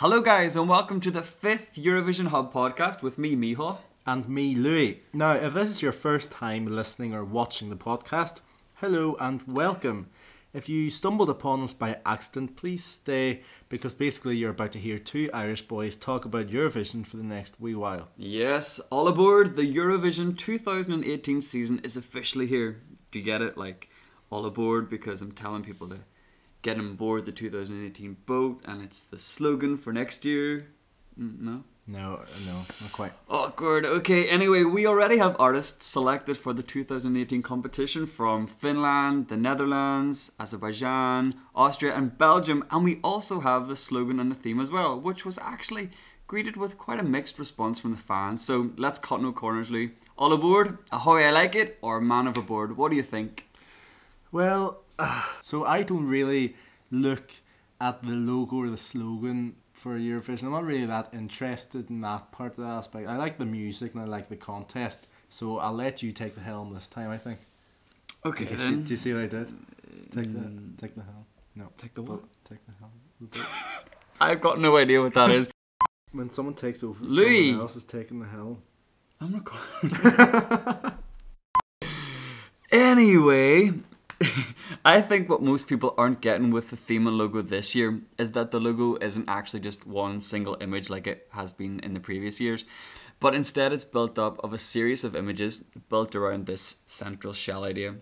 Hello guys and welcome to the 5th Eurovision Hub Podcast with me, Miceal. And me, Louis. Now, if this is your first time listening or watching the podcast, hello and welcome. If you stumbled upon us by accident, please stay, because basically you're about to hear two Irish boys talk about Eurovision for the next wee while. Yes, all aboard, the Eurovision 2018 season is officially here. Do you get it? Like, all aboard, because I'm telling people to get on board the 2018 boat, and it's the slogan for next year. No? No, not quite. Awkward. Okay, anyway, we already have artists selected for the 2018 competition from Finland, the Netherlands, Azerbaijan, Austria and Belgium, and we also have the slogan and the theme as well, which was actually greeted with quite a mixed response from the fans. So let's cut no corners, Louis. All aboard, ahoy I like it, or man overboard? What do you think? Well, so I don't really look at the logo or the slogan for Eurovision. I'm not really that interested in that part of the aspect. I like the music and I like the contest, so I'll let you take the helm this time, I think. Okay, do then. Do you see what I did? Take the helm. No. Take the what? Take the helm. I've got no idea what that is. When someone takes over, Louis! someone else is taking the helm. I'm recording. Anyway, I think what most people aren't getting with the theme and logo this year is that the logo isn't actually just one single image like it has been in the previous years, but instead it's built up of a series of images built around this central shell idea.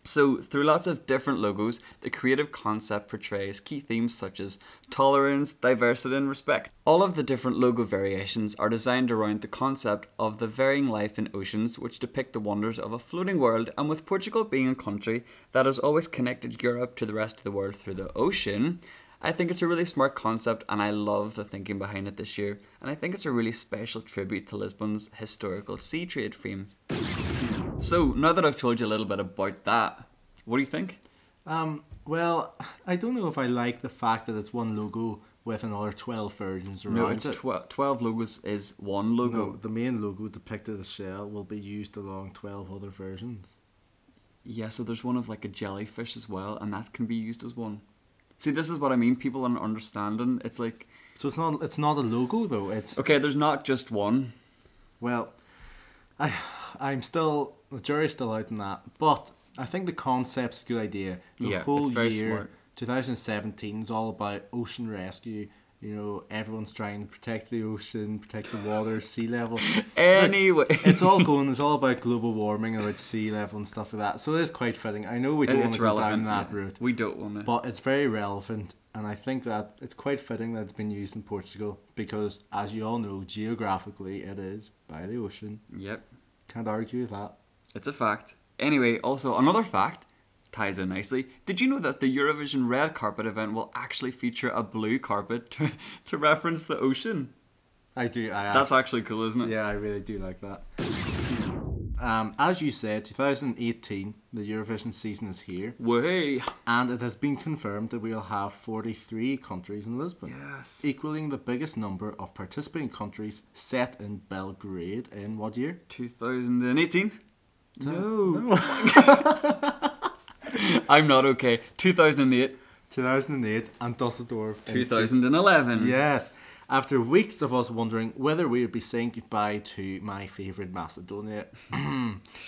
So through lots of different logos, the creative concept portrays key themes such as tolerance, diversity and respect. All of the different logo variations are designed around the concept of the varying life in oceans, which depict the wonders of a floating world, and with Portugal being a country that has always connected Europe to the rest of the world through the ocean, I think it's a really smart concept and I love the thinking behind it this year, and I think it's a really special tribute to Lisbon's historical sea trade fame. So, now that I've told you a little bit about that, what do you think? Well, I don't know if I like the fact that it's one logo with another 12 versions around No, it's it. 12 logos is one logo. No, the main logo depicted as shell will be used along 12 other versions. Yeah, so there's one of like a jellyfish as well, and that can be used as one. See, this is what I mean, people aren't understanding. It's like... So it's not a logo though, it's... Okay, there's not just one. Well, the jury's still out on that, but I think the concept's a good idea. The whole it's very year, smart. 2017 is all about ocean rescue. You know, everyone's trying to protect the ocean, protect the water, sea level. Anyway. It's all about global warming and about sea level and stuff like that. So it is quite fitting. I know we don't want to go down that route. We don't want to. But it's very relevant, and I think that it's quite fitting that it's been used in Portugal because, as you all know, geographically it is by the ocean. Yep. Can't argue with that. It's a fact. Anyway, also another fact ties in nicely. Did you know that the Eurovision red carpet event will actually feature a blue carpet to reference the ocean? I do. That's actually cool, isn't it? Yeah, I really do like that. As you said, 2018, the Eurovision season is here. Way. And it has been confirmed that we'll have 43 countries in Lisbon. Yes. Equaling the biggest number of participating countries set in Belgrade in what year? 2018? No. I'm not okay. 2008. 2008 and Dusseldorf. 2011. Yes. After weeks of us wondering whether we would be saying goodbye to my favourite Macedonia,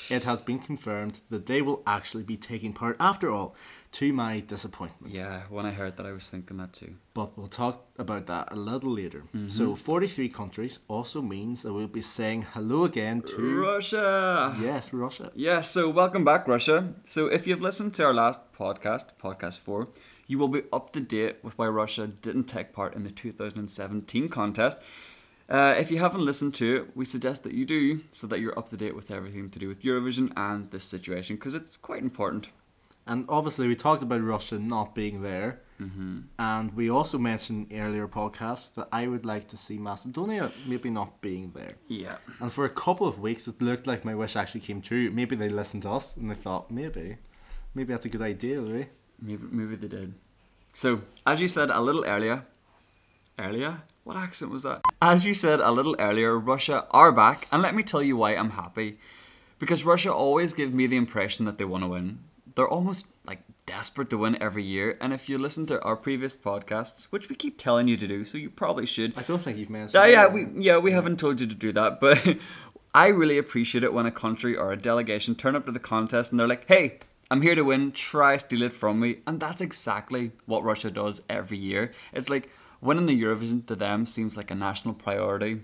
it has been confirmed that they will actually be taking part after all, to my disappointment. Yeah, when I heard that I was thinking that too. But we'll talk about that a little later. So 43 countries also means that we'll be saying hello again to... Russia! Yes, Russia. Yeah, so welcome back, Russia. So if you've listened to our last podcast, podcast 4, you will be up to date with why Russia didn't take part in the 2017 contest. If you haven't listened to it, we suggest that you do, so that you're up to date with everything to do with Eurovision and this situation, because it's quite important. And obviously we talked about Russia not being there. And we also mentioned in earlier podcasts that I would like to see Macedonia maybe not being there. Yeah. And for a couple of weeks it looked like my wish actually came true. Maybe they listened to us and they thought, maybe that's a good idea, Louis. Maybe they did. So, as you said a little earlier... Earlier? What accent was that? As you said a little earlier, Russia are back, and let me tell you why I'm happy. Because Russia always give me the impression that they want to win. They're almost, like, desperate to win every year. And if you listen to our previous podcasts, which we keep telling you to do, so you probably should. I don't think you've mentioned we haven't told you to do that, but I really appreciate it when a country or a delegation turn up to the contest and they're like, hey, I'm here to win, try steal it from me. And that's exactly what Russia does every year. It's like winning the Eurovision to them seems like a national priority.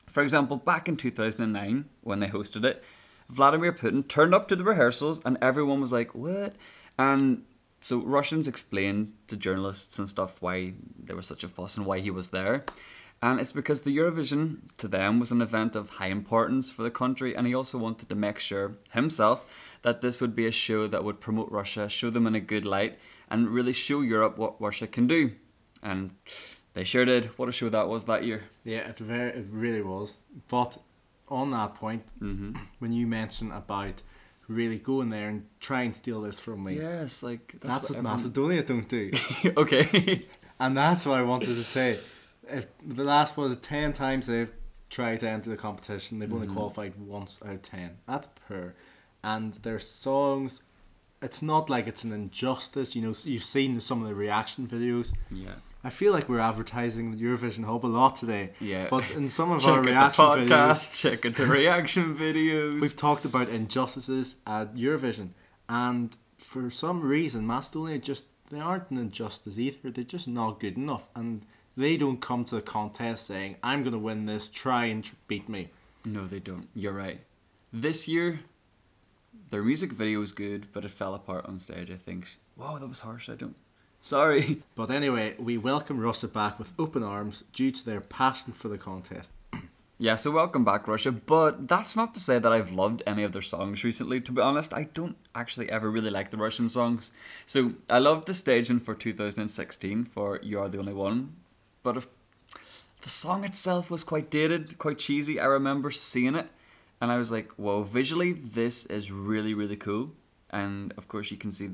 For example, back in 2009, when they hosted it, Vladimir Putin turned up to the rehearsals and everyone was like, what? And so Russians explained to journalists and stuff why there was such a fuss and why he was there. And it's because the Eurovision to them was an event of high importance for the country, and he also wanted to make sure himself that this would be a show that would promote Russia, show them in a good light, and really show Europe what Russia can do. And they sure did. What a show that was that year. Yeah, it really was. But on that point, when you mention about really going there and try and steal this from me. Yes, like that's what Macedonia don't do. Okay. And that's what I wanted to say. If the last 10 times they've tried to enter the competition, they've only qualified once out of 10. That's poor. And their songs, it's not like it's an injustice. You know, you've seen some of the reaction videos. Yeah. I feel like we're advertising the Eurovision Hub a lot today. Yeah. But in some of our reaction videos, check out the reaction videos. We've talked about injustices at Eurovision, and for some reason, Macedonia they aren't an injustice either. They're just not good enough, and they don't come to the contest saying, "I'm going to win this. Try and beat me." No, they don't. You're right. This year, their music video was good, but it fell apart on stage. I think. Wow, that was harsh. Sorry. But anyway, we welcome Russia back with open arms due to their passion for the contest. Yeah, so welcome back, Russia. But that's not to say that I've loved any of their songs recently. To be honest, I don't actually ever really like the Russian songs. So I loved the staging for 2016 for You Are the Only One. But the song itself was quite dated, quite cheesy. I remember seeing it and I was like, whoa, visually this is really, really cool. And of course you can see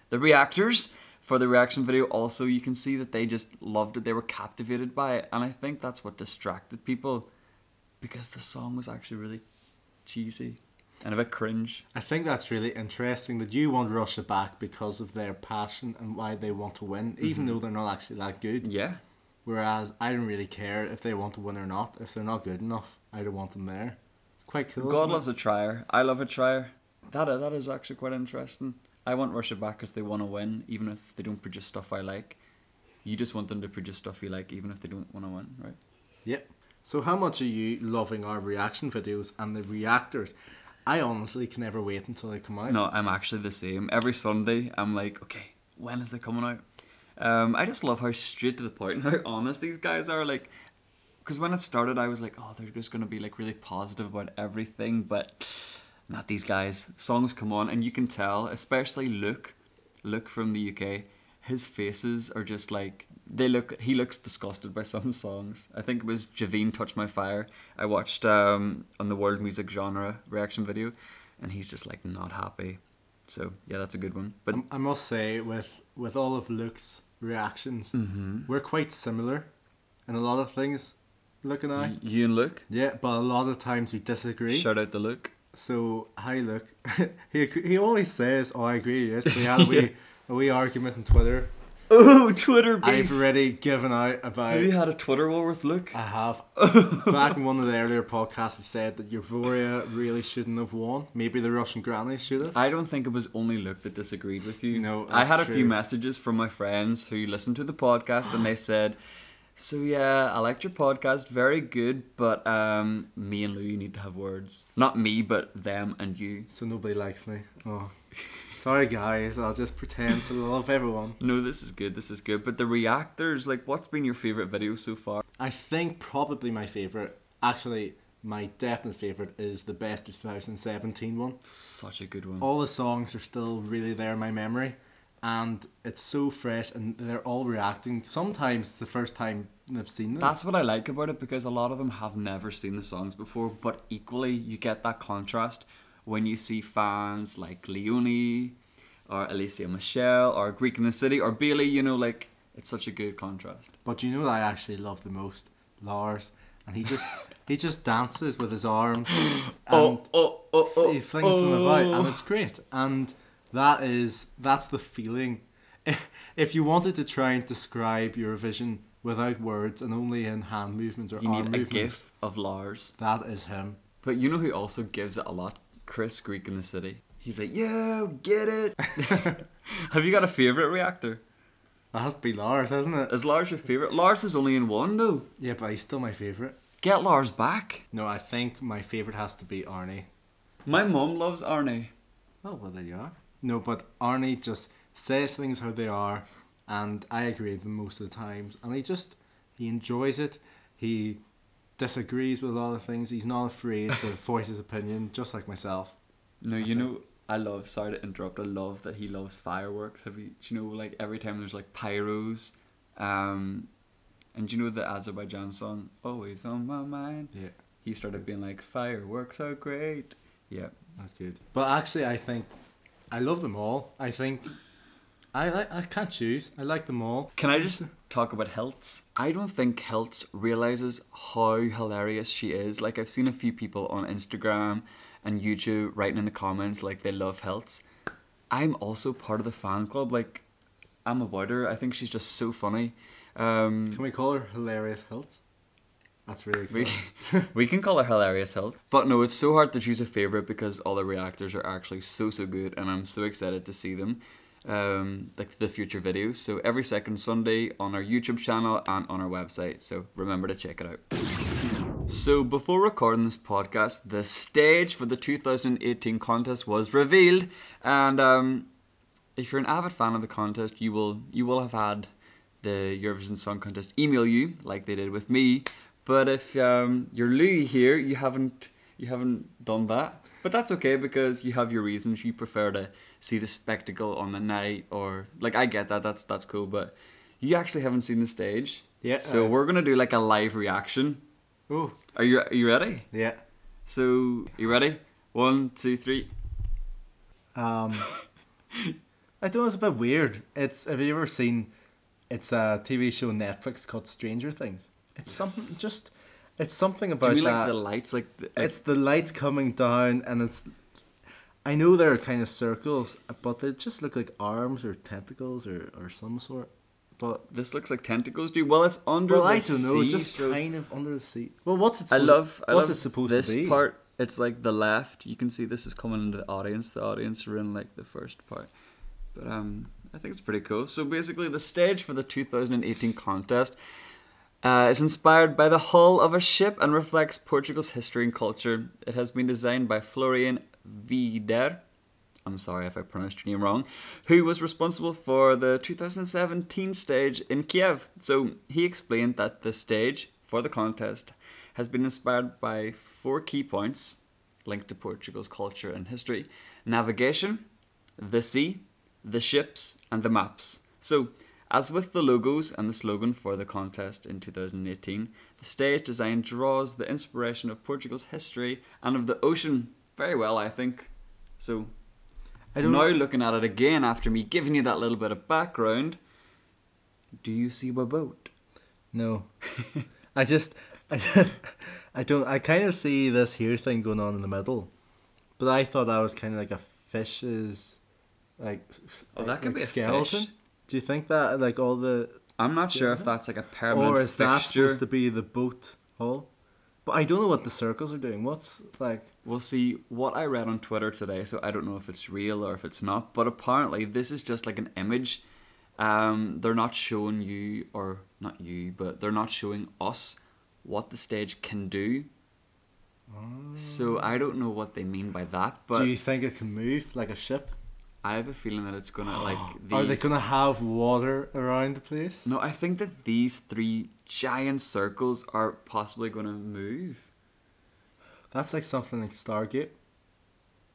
the reactors for the reaction video. Also, you can see that they just loved it. They were captivated by it. And I think that's what distracted people, because the song was actually really cheesy and a bit cringe. I think that's really interesting that you want Russia back because of their passion and why they want to win, even though they're not actually that good. Yeah. Whereas I don't really care if they want to win or not. If they're not good enough, I don't want them there. It's quite cool. God loves a trier. I love a trier. That is actually quite interesting. I want Russia back because they want to win, even if they don't produce stuff I like. You just want them to produce stuff you like, even if they don't want to win, right? Yep. So how much are you loving our reaction videos and the reactors? I honestly can never wait until they come out. No, I'm actually the same. Every Sunday, I'm like, okay, when is they coming out? I just love how straight to the point and how honest these guys are. Like, because when it started, I was like, oh, they're just going to be like really positive about everything, but not these guys. Songs come on and you can tell, especially Luke from the UK, his faces are just like, he looks disgusted by some songs. I think it was Javine Touch My Fire. I watched on the World Music Genre reaction video and he's just like not happy. So yeah, that's a good one. But I must say, with all of Luke's reactions, we're quite similar in a lot of things, Luke and I. You and Luke? Yeah, but a lot of times we disagree. Shout out to Luke. So, hi Luke. he always says, oh, I agree, yes. We had a wee argument on Twitter. Oh, Twitter beef. I've already given out about... Have you had a Twitter war with Luke? I have. Back in one of the earlier podcasts, it said that Euphoria really shouldn't have won. Maybe the Russian grannies should have. I don't think it was only Luke that disagreed with you. No, I had a true. few messages from my friends who listened to the podcast and they said, so yeah, I liked your podcast, very good, but me and Louis need to have words. Not me, but them and you. So nobody likes me. Oh, sorry guys, I'll just pretend to love everyone. No, this is good, but the reactors, like, what's been your favourite video so far? I think probably my favourite, actually my definite favourite, is the best 2017 one. Such a good one. All the songs are still really there in my memory, and it's so fresh and they're all reacting. Sometimes it's the first time they've seen them. That's what I like about it, because a lot of them have never seen the songs before, but equally you get that contrast when you see fans like Leonie or Louis Miceal or Greek in the City or Bailey, you know, like, it's such a good contrast. But you know what I actually love the most? Lars. And he just dances with his arms and he flings them about, and it's great. And That's the feeling. If you wanted to try and describe Eurovision without words and only in hand movements or You arm need a movements, gif of Lars. that is him. But you know who also gives it a lot? Chris Greek in the City. He's like, yo, get it. Have you got a favourite Reactor? That has to be Lars, hasn't it? Is Lars your favourite? Lars is only in one though. Yeah, but he's still my favourite. Get Lars back. No, I think my favourite has to be Arnie. My mum loves Arnie. Oh, well, there you are. No, but Arnie just says things how they are, and I agree with him most of the times. And he enjoys it. He disagrees with a lot of things. He's not afraid to voice his opinion, just like myself. No, you know, sorry to interrupt, I love that he loves fireworks. Do you know, like, every time there's, like, pyros, and do you know the Azerbaijan song, Always on My Mind? Yeah. He started being like, fireworks are great. Yeah. That's good. But actually, I think I love them all. I think I can't choose. I like them all. Can I just talk about Hiltz? I don't think Hiltz realizes how hilarious she is. Like, I've seen a few people on Instagram and YouTube writing in the comments like they love Hiltz. I'm also part of the fan club. Like, I'm about her. I think she's just so funny. Can we call her Hilarious Hiltz? That's really cool. We can call her Hilarious Hiltz. But no, it's so hard to choose a favourite because all the reactors are actually so good, and I'm so excited to see them. Like the future videos. So every second Sunday on our YouTube channel and on our website. So remember to check it out. So before recording this podcast, the stage for the 2018 contest was revealed, and if you're an avid fan of the contest, you will have had the Eurovision Song Contest email you like they did with me. But if you're Louis here, you haven't done that. But that's okay because you have your reasons. You prefer to see the spectacle on the night, or like, I get that. That's cool. But you actually haven't seen the stage. Yeah. So we're gonna do like a live reaction. Oh. Are you ready? Yeah. So you ready? 1, 2, 3. I don't know. It's a bit weird. Have you ever seen? It's a TV show on Netflix called Stranger Things. It's something. It's something about Do you mean that. like the lights, It's the lights coming down, and it's. I know they're kind of circles, but they just look like arms or tentacles or some sort. But this looks like tentacles, dude. Well, it's under the sea. I don't know. It's just so kind of under the sea. Well, what's it? I love it supposed this to be? part. It's like the left. You can see this is coming into the audience. The audience are in like the first part, but I think it's pretty cool. So basically, the stage for the 2018 contest is inspired by the hull of a ship and reflects Portugal's history and culture. It has been designed by Florian Vider. I'm sorry if I pronounced your name wrong, who was responsible for the 2017 stage in Kiev. So he explained that the stage for the contest has been inspired by 4 key points linked to Portugal's culture and history: navigation, the sea, the ships, and the maps. So, as with the logos and the slogan for the contest in 2018, the stage design draws the inspiration of Portugal's history and of the ocean very well, I think. So, now looking at it again after me giving you that little bit of background, do you see my boat? No. I kind of see this here thing going on in the middle, but I thought that was kind of like a fish's, like, that could be a skeleton. fish. Do you think that, like, all the... I'm not sure if that's like a permanent or is that fixture. supposed to be the boat hull? But I don't know what the circles are doing. What's, like... We'll see. What I read on Twitter today, so I don't know if it's real or if it's not, but apparently this is just like an image. They're not showing you, or not you, but they're not showing us what the stage can do. So I don't know what they mean by that. But do you think it can move like a ship? I have a feeling that it's gonna like. Are they gonna have water around the place? No, I think that these 3 giant circles are possibly gonna move. That's like something like Stargate.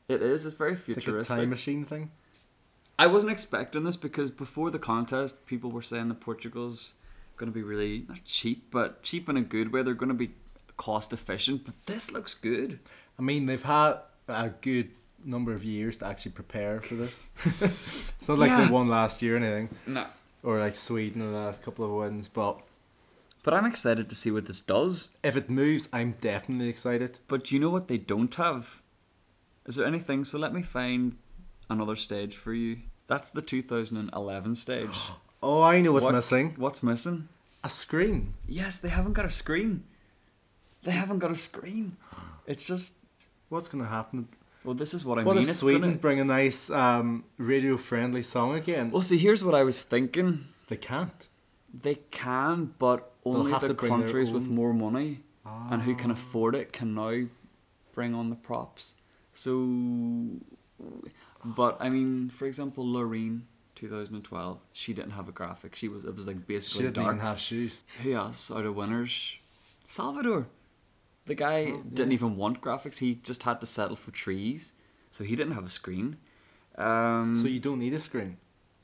It is. It's very futuristic. Like a time machine thing. I wasn't expecting this because before the contest, people were saying that Portugal's going to be really, not cheap, but cheap in a good way. They're going to be cost efficient, but this looks good. I mean, they've had a good number of years to actually prepare for this. It's not like they won last year or anything. No. Or like Sweden in the last couple of wins, but I'm excited to see what this does. if it moves, I'm definitely excited. But you know what they don't have? Is there anything? So let me find another stage for you. That's the 2011 stage. Oh, I know what's missing. What's missing? A screen. Yes, they haven't got a screen. They haven't got a screen. It's just... What's going to happen? Well, this is what I What mean. if Sweden bring a nice radio-friendly song again? Well, see, here's what I was thinking. They can't. They can, but only the countries with more money and who can afford it can now bring on the props. So, but I mean, for example, Loreen, 2012, she didn't have a graphic. It was like basically She didn't dark. even have shoes. Who else out of winners? Salvador. The guy didn't even want graphics. He just had to settle for trees, so he didn't have a screen. So you don't need a screen.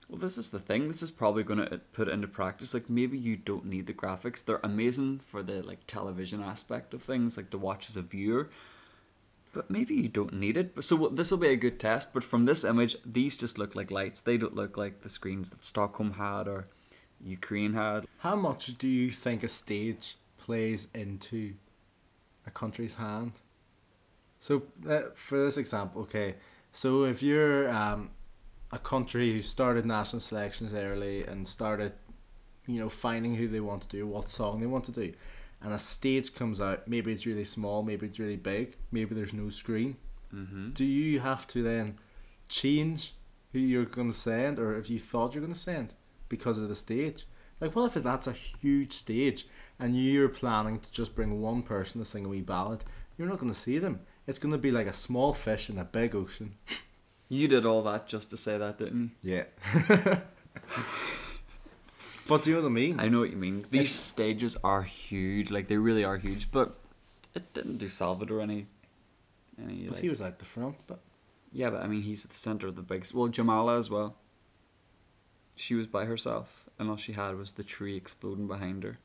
Well, this is the thing. This is probably going to put it into practice. Like, maybe you don't need the graphics. They're amazing for the like television aspect of things, like to watch as a viewer. But maybe you don't need it. So this will be a good test. But from this image, these just look like lights. They don't look like the screens that Stockholm had or Ukraine had. How much do you think a stage plays into a country's hand? So for this example, okay. So if you're a country who started national selections early and started, finding who they want to do, what song they want to do, and a stage comes out, maybe it's really small, maybe it's really big, maybe there's no screen. Mm-hmm. Do you have to then change who you're going to send, or if you thought you're going to send because of the stage? Like, what if that's a huge stage and you're planning to just bring one person to sing a wee ballad? You're not going to see them. It's going to be like a small fish in a big ocean. You did all that just to say that, didn't you? Yeah. But do you know what I mean? I know what you mean. These stages are huge. Like, they really are huge. But it didn't do Salvador any But like... he was out the front. But Yeah, but I mean, he's at the centre of the big... Well, Jamala as well. She was by herself, and all she had was the tree exploding behind her.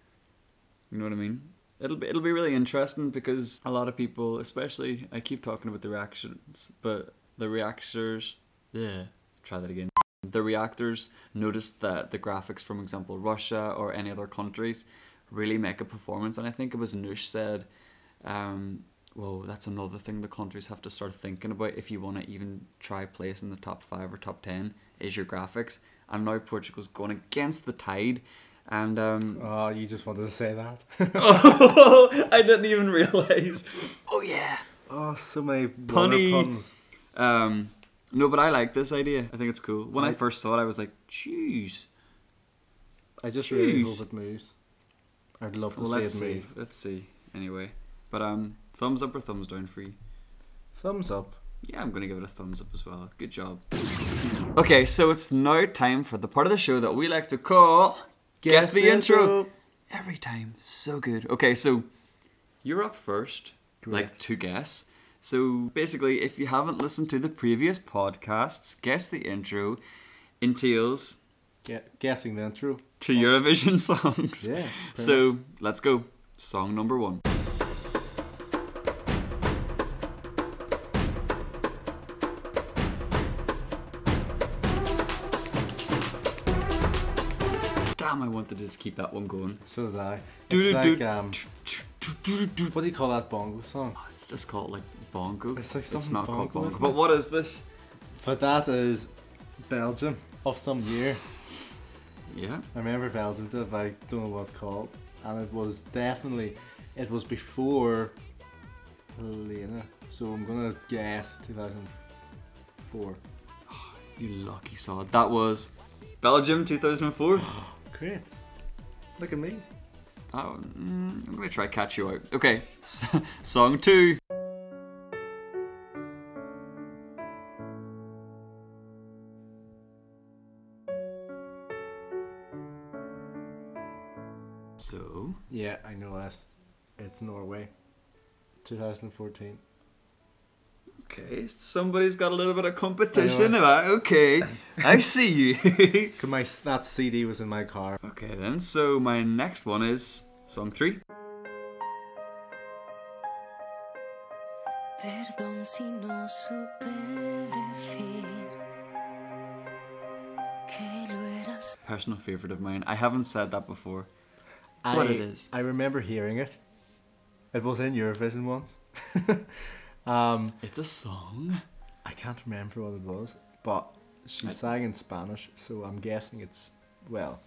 You know what I mean? It'll be really interesting because a lot of people, especially, I keep talking about the reactions, but the reactors, try that again. The reactors noticed that the graphics from, example, Russia or any other countries really make a performance, and I think it was Noosh said, well, that's another thing the countries have to start thinking about if you want to even try place in the top 5 or top 10 is your graphics. And now Portugal's going against the tide. And oh, you just wanted to say that. Oh, I didn't even realise. Oh yeah. Oh, so many puns. No, but I like this idea. I think it's cool. When I first saw it, I was like, jeez. I just really hope it moves. I'd love to see it move. Let's see. Anyway. But thumbs up or thumbs down for you? Thumbs up. Yeah, I'm going to give it a thumbs up as well. Good job. Okay, so it's now time for the part of the show that we like to call... Guess the intro. Every time. So good. Okay, so you're up first. Great. Like to guess. So basically, if you haven't listened to the previous podcasts, Guess the Intro entails... guessing the intro. To Eurovision songs. Yeah. So, let's go. Song number 1. Damn, I wanted to just keep that one going. So did I. It's like, what do you call that bongo song? Oh, it's just called like bongo. It's like it's not bongo, called bongo. But what is this? But that is Belgium of some year. Yeah. I remember Belgium did, but I don't know what it's called. And it was before Helena. So I'm gonna guess 2004. Oh, you lucky sod. That was Belgium 2004. Great. Look at me. Oh, I'm gonna try to catch you out. Okay, song 2. So... Yeah, I know this. It's Norway. 2014. Okay, somebody's got a little bit of competition. Okay, I see you. Because that CD was in my car. Okay then, so my next one is song 3. Perdón si no supe decir que lo eras. Personal favourite of mine. I haven't said that before. But it is. I remember hearing it. It was in Eurovision once. It's a song. I can't remember what it was. but she sang in Spanish, so I'm guessing it's, well,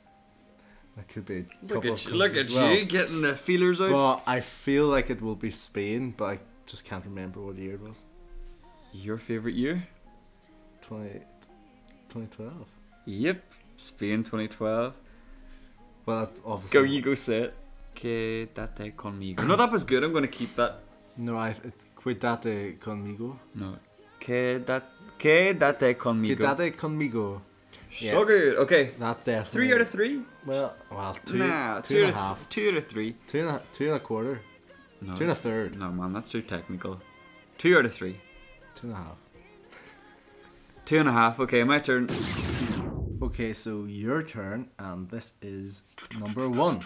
it could be a couple of Look at countries as well. you getting the feelers out. But I feel like it will be Spain, but I just can't remember what year it was. Your favourite year? 2012. Yep. Spain 2012. Well, obviously. Go, you go say it. Quédate conmigo. No, that was good. I'm going to keep that. No, it's Quédate conmigo. No. Quédate conmigo. Quédate conmigo. So good. Okay. That definitely. 3 out of 3? Well, two Nah, and a half. 2 out of 3. Two and a quarter. No, 2 and a third. No, man, that's too technical. 2 out of 3. 2 and a half. 2.5. Okay, my turn. Okay, so your turn, and this is number 1.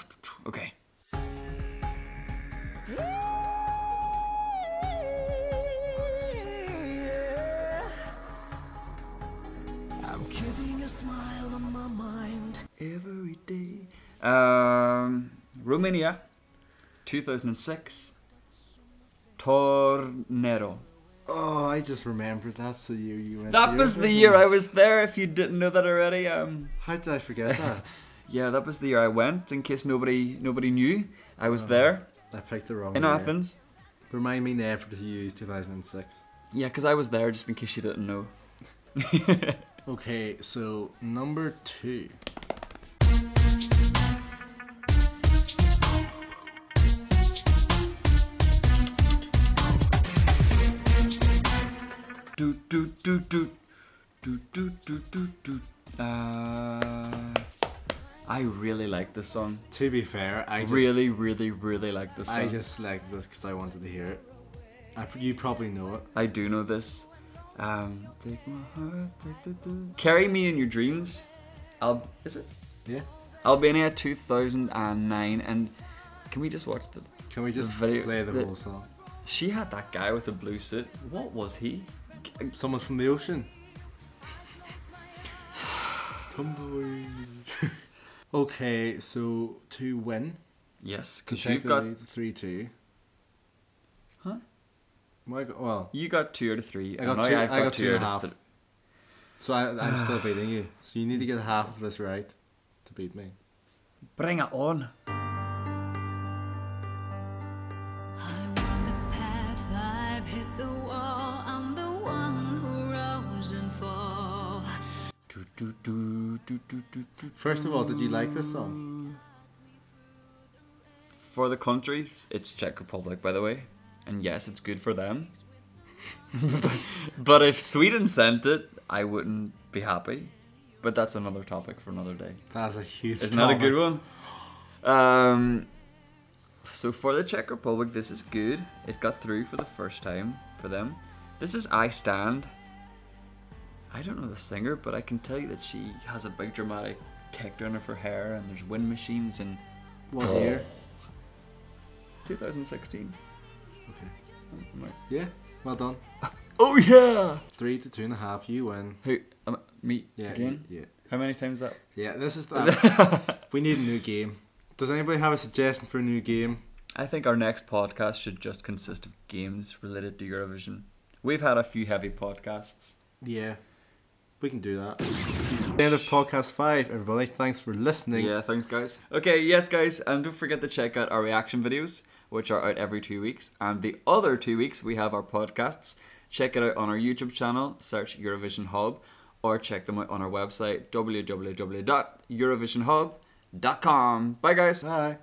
Okay. I'm keeping a smile on my mind. Every day. Romania, 2006. Tornado. Oh, I just remembered that's the year you went. That to was the Eurovision. year I was there. If you didn't know that already, How did I forget that? yeah, that was the year I went. In case nobody knew, I was there I picked the wrong in year. Athens. Remind me never to use 2006. Yeah, because I was there, just in case you didn't know. Okay, so number 2. Do do do do do do do do do. I really like this song. To be fair, I just Really like this song. I just like this because I wanted to hear it. You probably know it. I do know this. Take my heart, Carry Me in Your Dreams. Is it? Yeah. Albania 2009. And can we just watch the? Can we just video- play the the- whole song? She had that guy with the blue suit. What was he? Someone from the ocean. Tumbleweed. Okay, so to win. Yes, because you got 3-2. Huh? Well, you got 2 out of 3. I got and two- I've I got two 2 out and a of half. th- so I'm still beating you. So you need to get half of this right to beat me. Bring it on. I run the path, I've hit the wall. I'm the one who rose and fall. First of all, did you like this song? For the countries, it's Czech Republic, by the way. And yes, it's good for them. But if Sweden sent it, I wouldn't be happy. But that's another topic for another day. That's a huge Isn't that a topic. good one? So for the Czech Republic, this is good. It got through for the first time for them. This is I Stand. I don't know the singer, but I can tell you that she has a big dramatic takedown of her hair, and there's wind machines in What year? 2016. Okay. Yeah, well done. Oh yeah! 3 to 2.5, you win. Who? Me Yeah, again? yeah. How many times that? Yeah, this is that. We need a new game. Does anybody have a suggestion for a new game? I think our next podcast should just consist of games related to Eurovision. We've had a few heavy podcasts. Yeah, we can do that. The end of podcast 5, everybody. Thanks for listening. Yeah, thanks guys. Okay, yes guys, and don't forget to check out our reaction videos, which are out every 2 weeks. And the other 2 weeks we have our podcasts. Check it out on our YouTube channel, search Eurovision Hub, or check them out on our website, www.eurovisionhub.com. Bye guys. Bye.